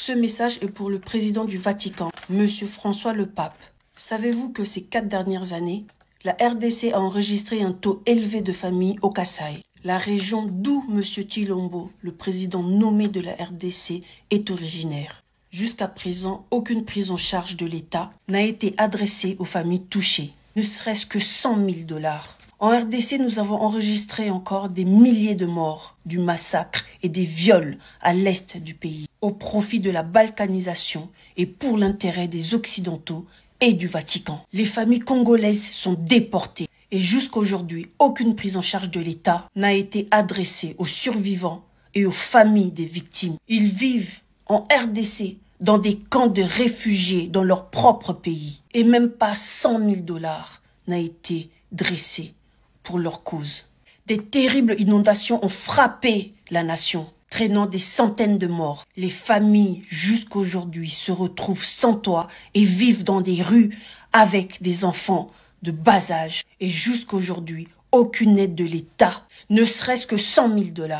Ce message est pour le président du Vatican, Monsieur François le Pape. Savez-vous que ces 4 dernières années, la RDC a enregistré un taux élevé de familles au Kasaï, la région d'où Monsieur Tshilombo, le président nommé de la RDC, est originaire. Jusqu'à présent, aucune prise en charge de l'État n'a été adressée aux familles touchées, ne serait-ce que 100 000 $. En RDC, nous avons enregistré encore des milliers de morts, du massacre et des viols à l'est du pays, au profit de la balkanisation et pour l'intérêt des Occidentaux et du Vatican. Les familles congolaises sont déportées et jusqu'à aujourd'hui, aucune prise en charge de l'État n'a été adressée aux survivants et aux familles des victimes. Ils vivent en RDC dans des camps de réfugiés dans leur propre pays et même pas 100 000 $ n'a été dressé pour leur cause. Des terribles inondations ont frappé la nation, traînant des centaines de morts. Les familles, jusqu'à aujourd'hui, se retrouvent sans toit et vivent dans des rues avec des enfants de bas âge. Et jusqu'à aujourd'hui, aucune aide de l'État, ne serait-ce que 100 000 $.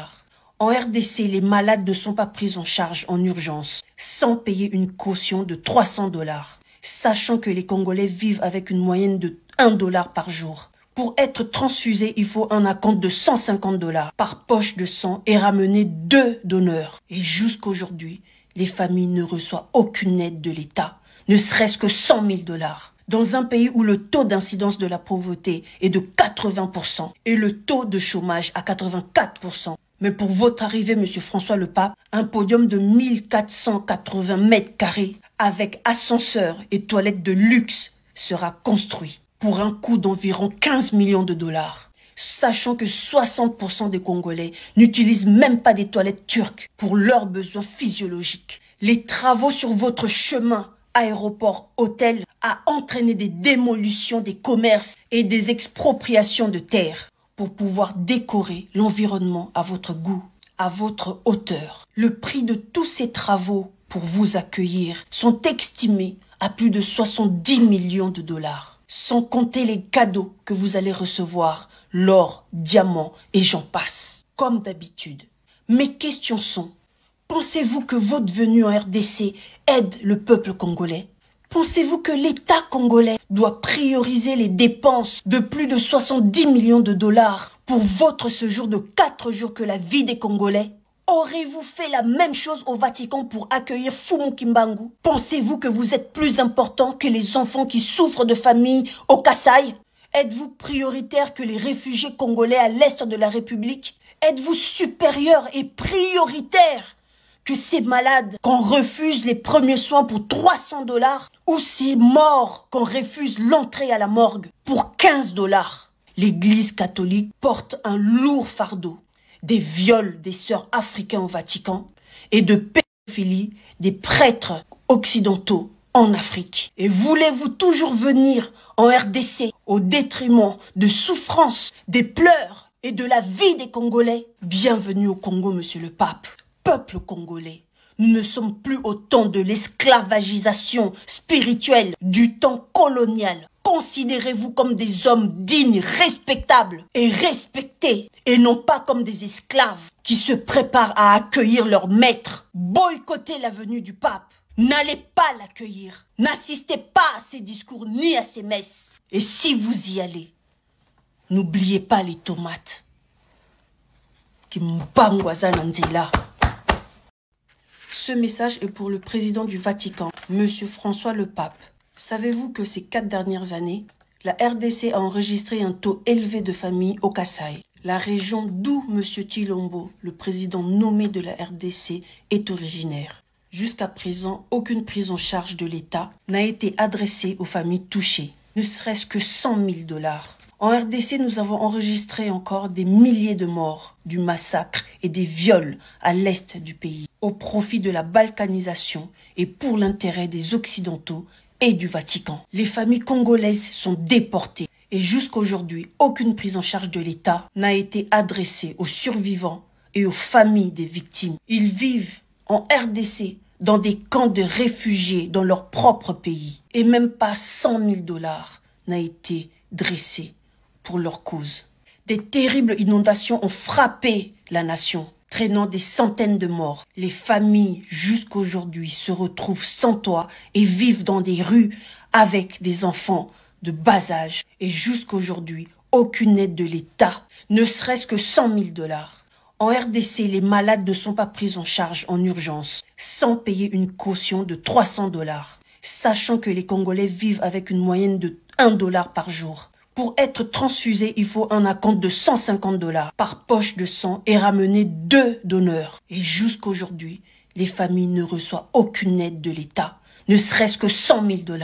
En RDC, les malades ne sont pas pris en charge en urgence, sans payer une caution de 300 $, sachant que les Congolais vivent avec une moyenne de 1 $ par jour. Pour être transfusé, il faut un acompte de 150 $ par poche de sang et ramener 2 donneurs. Et jusqu'à aujourd'hui, les familles ne reçoivent aucune aide de l'État, ne serait-ce que 100 000 $. Dans un pays où le taux d'incidence de la pauvreté est de 80 % et le taux de chômage à 84 %. Mais pour votre arrivée, Monsieur François le Pape, un podium de 1480 mètres carrés avec ascenseur et toilettes de luxe sera construit pour un coût d'environ 15 millions de $. Sachant que 60 % des Congolais n'utilisent même pas des toilettes turques pour leurs besoins physiologiques. Les travaux sur votre chemin aéroport-hôtel a entraîné des démolitions des commerces et des expropriations de terres pour pouvoir décorer l'environnement à votre goût, à votre hauteur. Le prix de tous ces travaux pour vous accueillir sont estimés à plus de 70 millions de $. Sans compter les cadeaux que vous allez recevoir, l'or, diamants et j'en passe. Comme d'habitude. Mes questions sont, pensez-vous que votre venue en RDC aide le peuple congolais? Pensez-vous que l'État congolais doit prioriser les dépenses de plus de 70 millions de $ pour votre séjour de 4 jours que la vie des Congolais? Aurez-vous fait la même chose au Vatican pour accueillir Fumu Kimbangu? Pensez-vous que vous êtes plus important que les enfants qui souffrent de famine au Kasaï? Êtes-vous prioritaire que les réfugiés congolais à l'est de la République? Êtes-vous supérieur et prioritaire que ces malades qu'on refuse les premiers soins pour 300 $ ou ces morts qu'on refuse l'entrée à la morgue pour 15 $? L'Église catholique porte un lourd fardeau des viols des sœurs africains au Vatican et de pédophilie des prêtres occidentaux en Afrique. Et voulez-vous toujours venir en RDC au détriment de souffrances, des pleurs et de la vie des Congolais? Bienvenue au Congo, Monsieur le Pape. Peuple congolais, nous ne sommes plus au temps de l'esclavagisation spirituelle du temps colonial. Considérez-vous comme des hommes dignes, respectables et respectés, et non pas comme des esclaves qui se préparent à accueillir leur maître. Boycottez la venue du pape. N'allez pas l'accueillir. N'assistez pas à ses discours ni à ses messes. Et si vous y allez, n'oubliez pas les tomates. Ce message est pour le président du Vatican, Monsieur François le Pape. Savez-vous que ces 4 dernières années, la RDC a enregistré un taux élevé de familles au Kasaï, la région d'où Monsieur Tshilombo, le président nommé de la RDC, est originaire. Jusqu'à présent, aucune prise en charge de l'État n'a été adressée aux familles touchées, ne serait-ce que 100 000 $. En RDC, nous avons enregistré encore des milliers de morts, du massacre et des viols à l'est du pays, au profit de la balkanisation et pour l'intérêt des Occidentaux et du Vatican. Les familles congolaises sont déportées et jusqu'à aujourd'hui, aucune prise en charge de l'État n'a été adressée aux survivants et aux familles des victimes. Ils vivent en RDC dans des camps de réfugiés dans leur propre pays et même pas 100 000 $ n'a été dressé pour leur cause. Des terribles inondations ont frappé la nation, traînant des centaines de morts. Les familles, jusqu'aujourd'hui, se retrouvent sans toit et vivent dans des rues avec des enfants de bas âge. Et jusqu'aujourd'hui, aucune aide de l'État, ne serait-ce que 100 000 $. En RDC, les malades ne sont pas pris en charge en urgence, sans payer une caution de 300 $, sachant que les Congolais vivent avec une moyenne de 1 $ par jour. Pour être transfusé, il faut un acompte de 150 $ par poche de sang et ramener 2 donneurs. Et jusqu'aujourd'hui, les familles ne reçoivent aucune aide de l'État, ne serait-ce que 100 000 $.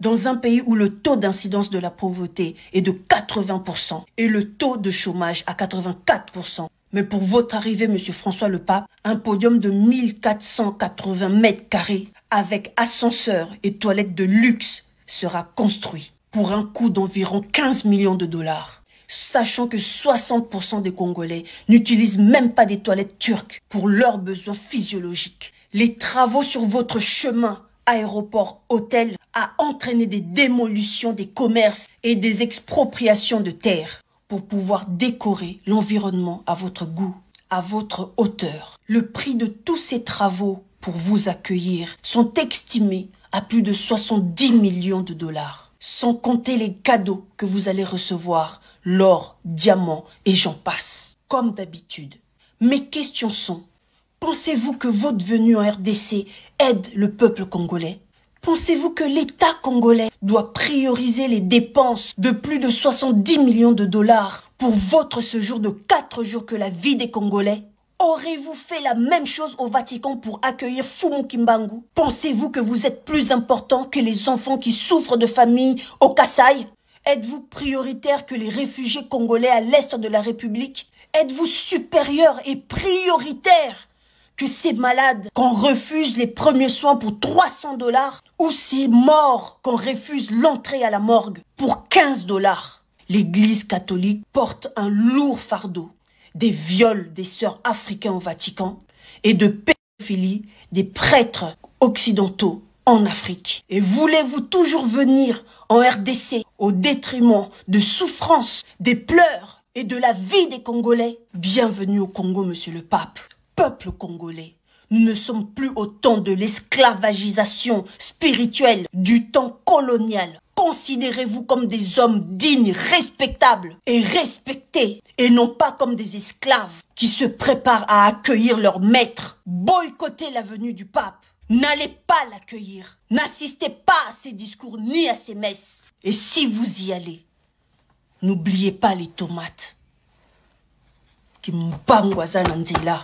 Dans un pays où le taux d'incidence de la pauvreté est de 80% et le taux de chômage à 84%. Mais pour votre arrivée, Monsieur François le Pape, un podium de 1480 mètres carrés avec ascenseur et toilettes de luxe sera construit pour un coût d'environ 15 millions de $. Sachant que 60% des Congolais n'utilisent même pas des toilettes turques pour leurs besoins physiologiques. Les travaux sur votre chemin aéroport, hôtel, a entraîné des démolitions des commerces et des expropriations de terres pour pouvoir décorer l'environnement à votre goût, à votre hauteur. Le prix de tous ces travaux pour vous accueillir sont estimés à plus de 70 millions de $, sans compter les cadeaux que vous allez recevoir, l'or, diamants et j'en passe. Comme d'habitude, mes questions sont: pensez-vous que votre venue en RDC aide le peuple congolais? Pensez-vous que l'État congolais doit prioriser les dépenses de plus de 70 millions de $ pour votre séjour de 4 jours que la vie des Congolais? Aurez-vous fait la même chose au Vatican pour accueillir Fumu Kimbangu? Pensez-vous que vous êtes plus important que les enfants qui souffrent de famine au Kasaï? Êtes-vous prioritaire que les réfugiés congolais à l'est de la République? Êtes-vous supérieur et prioritaire que ces malades qu'on refuse les premiers soins pour 300 $, ou ces morts qu'on refuse l'entrée à la morgue pour 15 $? L'Église catholique porte un lourd fardeau des viols des sœurs africains au Vatican et de pédophilie des prêtres occidentaux en Afrique. Et voulez-vous toujours venir en RDC au détriment de souffrances, des pleurs et de la vie des Congolais? Bienvenue au Congo, Monsieur le Pape. Peuple congolais, nous ne sommes plus au temps de l'esclavagisation spirituelle du temps colonial. Considérez-vous comme des hommes dignes, respectables et respectés, et non pas comme des esclaves qui se préparent à accueillir leur maître. Boycottez la venue du pape. N'allez pas l'accueillir. N'assistez pas à ses discours ni à ses messes. Et si vous y allez, n'oubliez pas les tomates. Kimbangwaza Nanzela.